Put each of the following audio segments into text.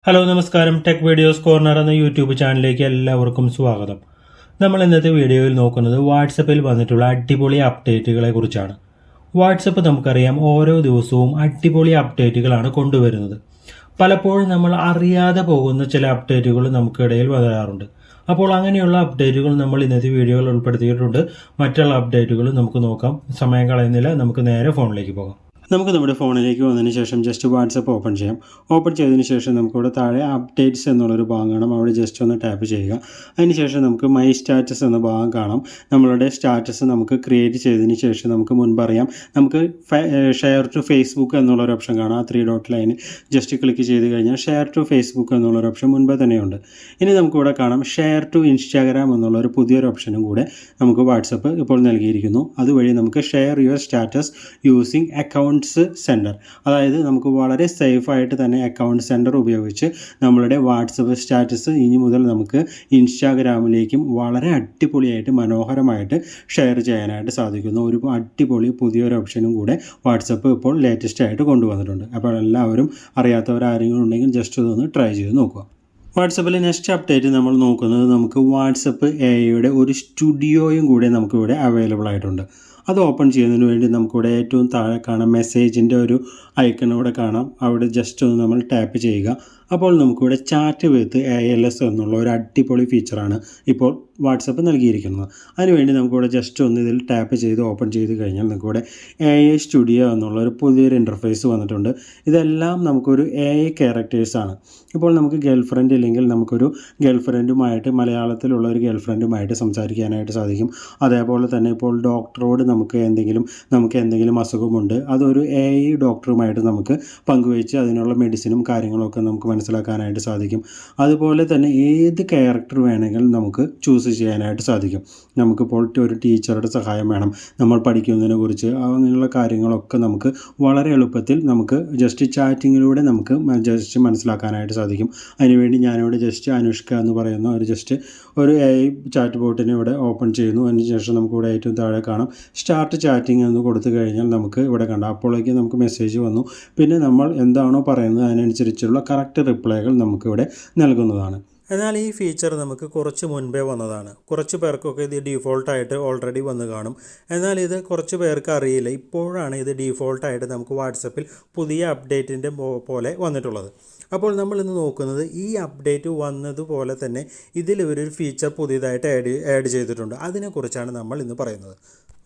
Hello നമസ്കാരം. Tech videos corner എന്ന YouTube ചാനലിലേക്ക് എല്ലാവർക്കും സ്വാഗതം. നമ്മൾ ഇന്നത്തെ വീഡിയോയിൽ നോക്കുന്നത് വാട്സപ്പിൽ വന്നിട്ടുള്ള അടിപൊളി അപ്ഡേറ്റുകളെ കുറിച്ചാണ്. വാട്സപ്പ് നമുക്കറിയാം ഓരോ ദിവസവും അടിപൊളി അപ്ഡേറ്റുകളാണ് കൊണ്ടുവരുന്നത്. പലപ്പോഴും നമ്മൾ അറിയാതെ പോകുന്ന ചില അപ്ഡേറ്റുകൾ നമുക്കിടയിൽ വരാറുണ്ട്. അപ്പോൾ അങ്ങനെയുള്ള അപ്ഡേറ്റുകൾ നമ്മൾ ഇന്നത്തെ വീഡിയോയിൽ ഉൾപ്പെടുത്തിയിട്ടുണ്ട്. മറ്റുള്ള അപ്ഡേറ്റുകൾ നമുക്ക് നോക്കാം. സമയം കളയുന്നില്ല, നമുക്ക് നേരെ ഫോണിലേക്ക് പോകാം. നമുക്ക് നമ്മുടെ ഫോണിലേക്ക് വന്നതിന് ശേഷം ജസ്റ്റ് വാട്സപ്പ് ഓപ്പൺ ചെയ്യാം. ഓപ്പൺ ചെയ്തതിന് ശേഷം നമുക്കിവിടെ താഴെ അപ്ഡേറ്റ്സ് എന്നുള്ളൊരു ഭാഗം കാണാം. അവിടെ ജസ്റ്റ് ഒന്ന് ടാപ്പ് ചെയ്യുക. അതിനുശേഷം നമുക്ക് മൈ സ്റ്റാറ്റസ് എന്ന ഭാഗം കാണാം. നമ്മളുടെ സ്റ്റാറ്റസ് നമുക്ക് ക്രിയേറ്റ് ചെയ്തതിന് ശേഷം നമുക്ക് മുൻപറിയാം നമുക്ക് ഷെയർ ടു ഫേസ്ബുക്ക് എന്നുള്ളൊരു ഓപ്ഷൻ കാണാം. ആ 3 ഡോട്ട് ലൈന് ജസ്റ്റ് ക്ലിക്ക് ചെയ്ത് കഴിഞ്ഞാൽ ഷെയർ ടു ഫേസ്ബുക്ക് എന്നുള്ളൊരു ഓപ്ഷൻ മുൻപേ തന്നെയുണ്ട്. ഇനി നമുക്കിവിടെ കാണാം ഷെയർ ടു ഇൻസ്റ്റാഗ്രാം എന്നുള്ളൊരു പുതിയൊരു ഓപ്ഷനും കൂടെ നമുക്ക് വാട്സപ്പ് ഇപ്പോൾ നൽകിയിരിക്കുന്നു. അതുവഴി നമുക്ക് share your status using accounts centre, അതായത് നമുക്ക് വളരെ സേഫായിട്ട് തന്നെ അക്കൗണ്ട് സെൻറ്റർ ഉപയോഗിച്ച് നമ്മളുടെ വാട്സപ്പ് സ്റ്റാറ്റസ് ഇനി മുതൽ നമുക്ക് ഇൻസ്റ്റാഗ്രാമിലേക്കും വളരെ അടിപൊളിയായിട്ട് മനോഹരമായിട്ട് ഷെയർ ചെയ്യാനായിട്ട് സാധിക്കുന്നു. ഒരു അടിപൊളി പുതിയൊരു ഓപ്ഷനും കൂടെ വാട്സപ്പ് ഇപ്പോൾ ലേറ്റസ്റ്റ് ആയിട്ട് കൊണ്ടുവന്നിട്ടുണ്ട്. അപ്പോൾ എല്ലാവരും അറിയാത്തവരാരെങ്കിലും ഉണ്ടെങ്കിൽ ജസ്റ്റ് ഇതൊന്ന് ട്രൈ ചെയ്ത് നോക്കുക. വാട്സപ്പിലെ നെക്സ്റ്റ് അപ്ഡേറ്റ് നമ്മൾ നോക്കുന്നത് നമുക്ക് വാട്സപ്പ് എഐയുടെ ഒരു സ്റ്റുഡിയോയും കൂടെ നമുക്കിവിടെ അവൈലബിൾ ആയിട്ടുണ്ട്. അത് ഓപ്പൺ ചെയ്യുന്നതിന് വേണ്ടി നമുക്കിവിടെ ഏറ്റവും താഴെ കാണാം മെസ്സേജിൻ്റെ ഒരു ഐക്കൺ ഇവിടെ കാണാം. അവിടെ ജസ്റ്റ് ഒന്ന് നമ്മൾ ടാപ്പ് ചെയ്യുക. അപ്പോൾ നമുക്കിവിടെ ചാറ്റ് വിത്ത് ALS എന്നുള്ള ഒരു അടിപൊളി ഫീച്ചറാണ് ഇപ്പോൾ വാട്സപ്പ് നൽകിയിരിക്കുന്നത്. അതിനുവേണ്ടി നമുക്കിവിടെ ജസ്റ്റ് ഒന്ന് ഇതിൽ ടാപ്പ് ചെയ്ത് ഓപ്പൺ ചെയ്ത് കഴിഞ്ഞാൽ നമുക്കിവിടെ AI സ്റ്റുഡിയോ എന്നുള്ളൊരു പുതിയൊരു ഇൻ്റർഫേസ് വന്നിട്ടുണ്ട്. ഇതെല്ലാം നമുക്കൊരു AI ക്യാരക്ടേഴ്സാണ്. ഇപ്പോൾ നമുക്ക് ഗേൾഫ്രണ്ട് ഇല്ലെങ്കിൽ നമുക്കൊരു ഗേൾഫ്രണ്ടുമായിട്ട് മലയാളത്തിലുള്ള ഒരു ഗേൾഫ്രണ്ടുമായിട്ട് സംസാരിക്കാനായിട്ട് സാധിക്കും. അതേപോലെ തന്നെ ഇപ്പോൾ ഡോക്ടറോട് നമുക്ക് എന്തെങ്കിലും അസുഖമുണ്ട്, അതൊരു AI ഡോക്ടറുമായിട്ട് നമുക്ക് പങ്കുവെച്ച് അതിനുള്ള മെഡിസിനും കാര്യങ്ങളൊക്കെ നമുക്ക് മനസ്സിലാക്കാനായിട്ട് സാധിക്കും. അതുപോലെ തന്നെ ഏത് ക്യാരക്ടർ വേണമെങ്കിലും നമുക്ക് ചൂസ് ചെയ്യാനായിട്ട് സാധിക്കും. നമുക്കിപ്പോൾ ഒരു ടീച്ചറുടെ സഹായം വേണം, നമ്മൾ പഠിക്കുന്നതിനെ കുറിച്ച് അങ്ങനെയുള്ള കാര്യങ്ങളൊക്കെ നമുക്ക് വളരെ എളുപ്പത്തിൽ നമുക്ക് ജസ്റ്റ് ചാറ്റിങ്ങിലൂടെ നമുക്ക് ജസ്റ്റ് മനസ്സിലാക്കാനായിട്ട് സാധിക്കും. അതിനുവേണ്ടി ഞാനിവിടെ ജസ്റ്റ് അനുഷ്ക എന്ന് പറയുന്ന ഒരു AI ചാറ്റ് ബോട്ടിനെ ഇവിടെ ഓപ്പൺ ചെയ്യുന്നു. അതിനുശേഷം നമുക്കിവിടെ ഏറ്റവും താഴെ കാണാം സ്റ്റാർട്ട് ചാറ്റിംഗ് എന്ന് കൊടുത്തു കഴിഞ്ഞാൽ നമുക്ക് ഇവിടെ കണ്ടാൽ അപ്പോഴേക്ക് നമുക്ക് മെസ്സേജ് വന്നു. പിന്നെ നമ്മൾ എന്താണോ പറയുന്നത് അതിനനുസരിച്ചുള്ള കറക്റ്റ് റിപ്ലൈകൾ നമുക്കിവിടെ നൽകുന്നതാണ്. എന്നാൽ ഈ ഫീച്ചർ നമുക്ക് കുറച്ച് മുൻപേ വന്നതാണ്. കുറച്ച് പേർക്കൊക്കെ ഇത് ഡീഫോൾട്ടായിട്ട് ഓൾറെഡി വന്ന് കാണും. എന്നാൽ ഇത് കുറച്ച് പേർക്ക് അറിയില്ല. ഇപ്പോഴാണ് ഇത് ഡീഫോൾട്ടായിട്ട് നമുക്ക് വാട്സപ്പിൽ പുതിയ അപ്ഡേറ്റിൻ്റെ പോലെ വന്നിട്ടുള്ളത്. അപ്പോൾ നമ്മൾ ഇന്ന് നോക്കുന്നത് ഈ അപ്ഡേറ്റ് വന്നതുപോലെ തന്നെ ഇതിൽ ഒരു ഫീച്ചർ പുതിയതായിട്ട് ആഡ് ചെയ്തിട്ടുണ്ട്. അതിനെക്കുറിച്ചാണ് നമ്മൾ ഇന്ന് പറയുന്നത്.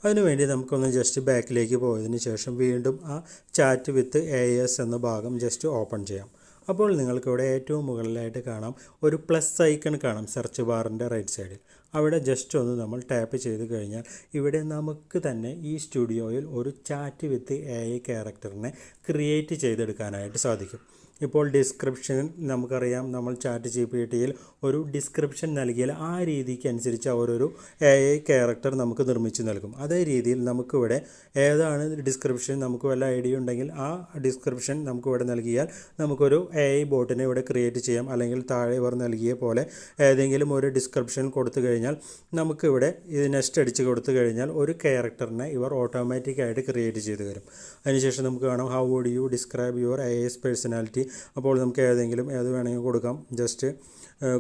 അതിനുവേണ്ടി നമുക്കൊന്ന് ജസ്റ്റ് ബാക്കിലേക്ക് പോയതിന് ശേഷം വീണ്ടും ആ ചാറ്റ് വിത്ത് AS എന്ന ഭാഗം ജസ്റ്റ് ഓപ്പൺ ചെയ്യാം. അപ്പോൾ നിങ്ങൾക്കിവിടെ ഏറ്റവും മുകളിലായിട്ട് കാണാം ഒരു പ്ലസ് ഐക്കൺ കാണാം സെർച്ച് ബാറിൻ്റെ റൈറ്റ് സൈഡിൽ. അവിടെ ജസ്റ്റ് ഒന്ന് നമ്മൾ ടാപ്പ് ചെയ്ത് കഴിഞ്ഞാൽ ഇവിടെ നമുക്ക് തന്നെ ഈ സ്റ്റുഡിയോയിൽ ഒരു ചാറ്റ് വിത്ത് AI ക്യാരക്ടറിനെ ക്രിയേറ്റ് ചെയ്തെടുക്കാനായിട്ട് സാധിക്കും. ഇപ്പോൾ ഡിസ്ക്രിപ്ഷൻ നമുക്കറിയാം, നമ്മൾ ചാറ്റ് GPTയിൽ ഒരു ഡിസ്ക്രിപ്ഷൻ നൽകിയാൽ ആ രീതിക്ക് അനുസരിച്ച് അവരൊരു AI ക്യാരക്ടർ നമുക്ക് നിർമ്മിച്ച് നൽകും. അതേ രീതിയിൽ നമുക്കിവിടെ ഏതാണ് ഡിസ്ക്രിപ്ഷൻ നമുക്ക് വല്ല ഐഡിയ ഉണ്ടെങ്കിൽ ആ ഡിസ്ക്രിപ്ഷൻ നമുക്കിവിടെ നൽകിയാൽ നമുക്കൊരു AI ബോട്ടിനെ ഇവിടെ ക്രിയേറ്റ് ചെയ്യാം. അല്ലെങ്കിൽ താഴെ ഇവർ നൽകിയ പോലെ ഏതെങ്കിലും ഒരു ഡിസ്ക്രിപ്ഷൻ കൊടുത്തു കഴിഞ്ഞാൽ നമുക്കിവിടെ ഇത് നെക്സ്റ്റ് അടിച്ച് കൊടുത്തു കഴിഞ്ഞാൽ ഒരു ക്യാരക്ടറിനെ ഇവർ ഓട്ടോമാറ്റിക്കായിട്ട് ക്രിയേറ്റ് ചെയ്ത് തരും. അതിനുശേഷം നമുക്ക് കാണാം how would you describe your AI's personality. അപ്പോൾ നമുക്ക് ഏത് വേണമെങ്കിൽ കൊടുക്കാം. ജസ്റ്റ്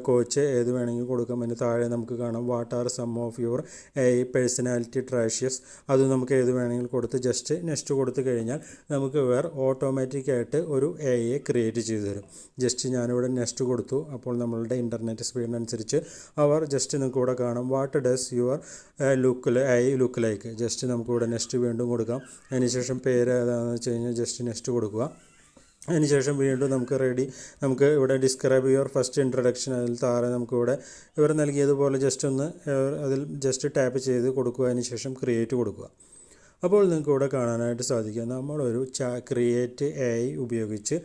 കോച്ച് ഏത് വേണമെങ്കിൽ കൊടുക്കാം. അതിന് താഴെ നമുക്ക് കാണാം what are some of your AI personality traits. അത് നമുക്ക് ഏത് വേണമെങ്കിൽ കൊടുത്ത് ജസ്റ്റ് നെക്സ്റ്റ് കൊടുത്തു കഴിഞ്ഞാൽ നമുക്ക് ഓട്ടോമാറ്റിക്കായിട്ട് ഒരു AI ക്രിയേറ്റ് ചെയ്ത് തരും. ജസ്റ്റ് ഞാനിവിടെ നെക്സ്റ്റ് കൊടുത്തു. അപ്പോൾ നമ്മളുടെ ഇൻ്റർനെറ്റ് സ്പീഡിനനുസരിച്ച് അവർ ജസ്റ്റ് നിങ്ങൾക്ക് ഇവിടെ കാണാം what does your look like. Just നമുക്കിവിടെ നെക്സ്റ്റ് വീണ്ടും കൊടുക്കാം. അതിനുശേഷം പേര് ഏതാണെന്ന് വെച്ച് കഴിഞ്ഞാൽ ജസ്റ്റ് നെക്സ്റ്റ് കൊടുക്കുക. അതിനുശേഷം വീണ്ടും നമുക്ക് ഇവിടെ ഡിസ്ക്രൈബ് യുവർ ഫസ്റ്റ് ഇൻട്രൊഡക്ഷൻ. അതിൽ താഴെ നമുക്കിവിടെ ഇവർ നൽകിയതുപോലെ ജസ്റ്റ് ഒന്ന് അതിൽ ജസ്റ്റ് ടാപ്പ് ചെയ്ത് കൊടുക്കുക. അതിനുശേഷം ക്രിയേറ്റ് കൊടുക്കുക. അപ്പോൾ നിങ്ങൾക്ക് ഇവിടെ കാണാനായിട്ട് സാധിക്കും നമ്മളൊരു ക്രിയേറ്റ് AI ഉപയോഗിച്ച്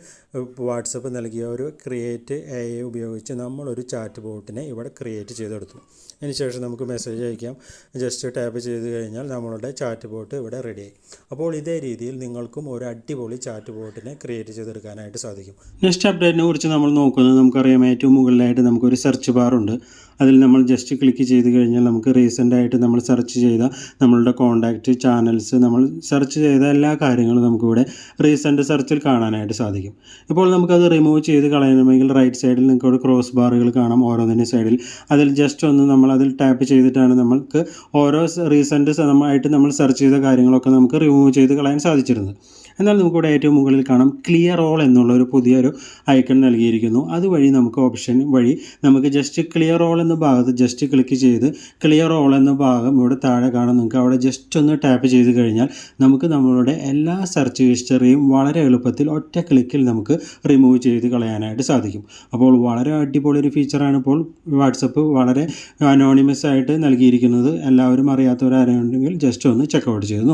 വാട്സപ്പ് നൽകിയ ഒരു ക്രിയേറ്റ് AI ഉപയോഗിച്ച് നമ്മളൊരു ചാറ്റ് ബോട്ടിനെ ഇവിടെ ക്രിയേറ്റ് ചെയ്തെടുത്തു. അതിനുശേഷം നമുക്ക് മെസ്സേജ് അയക്കാം. ജസ്റ്റ് ടാപ്പ് ചെയ്ത് കഴിഞ്ഞാൽ നമ്മളുടെ ചാറ്റ് ബോട്ട് ഇവിടെ റെഡിയായി. അപ്പോൾ ഇതേ രീതിയിൽ നിങ്ങൾക്കും ഒരു അടിപൊളി ചാറ്റ് ബോട്ടിനെ ക്രിയേറ്റ് ചെയ്തെടുക്കാനായിട്ട് സാധിക്കും. നെക്സ്റ്റ് അപ്ഡേറ്റിനെ കുറിച്ച് നമ്മൾ നോക്കുന്നത് നമുക്കറിയാം ഏറ്റവും മുകളിലായിട്ട് നമുക്കൊരു സെർച്ച് ബാറുണ്ട്. അതിൽ നമ്മൾ ജസ്റ്റ് ക്ലിക്ക് ചെയ്ത് കഴിഞ്ഞാൽ നമുക്ക് റീസെൻ്റായിട്ട് നമ്മൾ സെർച്ച് ചെയ്ത നമ്മളുടെ കോൺടാക്റ്റ്, ചാനൽസ്, നമ്മൾ സെർച്ച് ചെയ്ത എല്ലാ കാര്യങ്ങളും നമുക്കിവിടെ റീസെൻ്റ് സെർച്ചിൽ കാണാനായിട്ട് സാധിക്കും. ഇപ്പോൾ നമുക്കത് റിമൂവ് ചെയ്ത് കളയണമെങ്കിൽ റൈറ്റ് സൈഡിൽ നിങ്ങൾക്ക് ഒരു ക്രോസ് ബാറുകൾ കാണാം ഓരോന്നിൻ്റെ സൈഡിൽ. അതിൽ ജസ്റ്റ് ഒന്ന് നമ്മൾ അതിൽ ടാപ്പ് ചെയ്തിട്ടാണ് നമുക്ക് ഓരോ റീസെൻ്റ് ആയിട്ട് നമ്മൾ സെർച്ച് ചെയ്ത കാര്യങ്ങളൊക്കെ നമുക്ക് റിമൂവ് ചെയ്ത് കളയാൻ സാധിച്ചിരുന്നത്. എന്നാൽ നമുക്കിവിടെ ഏറ്റവും മുകളിൽ കാണാം ക്ലിയർ ഓൾ എന്നുള്ളൊരു പുതിയൊരു ഐക്കൺ നൽകിയിരിക്കുന്നു. അതുവഴി നമുക്ക് ഓപ്ഷൻ വഴി നമുക്ക് ജസ്റ്റ് ക്ലിയർ ഓൾ എന്ന ഭാഗത്ത് ജസ്റ്റ് ക്ലിക്ക് ചെയ്ത് ക്ലിയർ ഓൾ എന്ന ഭാഗം ഇവിടെ താഴെ കാണാം. നിങ്ങൾക്ക് അവിടെ ജസ്റ്റ് ഒന്ന് ടാപ്പ് ചെയ്ത് കഴിഞ്ഞാൽ നമുക്ക് നമ്മളുടെ എല്ലാ സെർച്ച് ഹിസ്റ്ററിയും വളരെ എളുപ്പത്തിൽ ഒറ്റ ക്ലിക്കിൽ നമുക്ക് റിമൂവ് ചെയ്ത് കളയാനായിട്ട് സാധിക്കും. അപ്പോൾ വളരെ അടിപൊളി ഒരു ഫീച്ചറാണ് ഇപ്പോൾ വാട്സപ്പ് വളരെ അനോണിമസ് ആയിട്ട് നൽകിയിരിക്കുന്നത്. എല്ലാവരും അറിയാത്തവരാരെങ്കിലും ജസ്റ്റ് ഒന്ന് ചെക്കൗട്ട് ചെയ്ത് നോക്കും.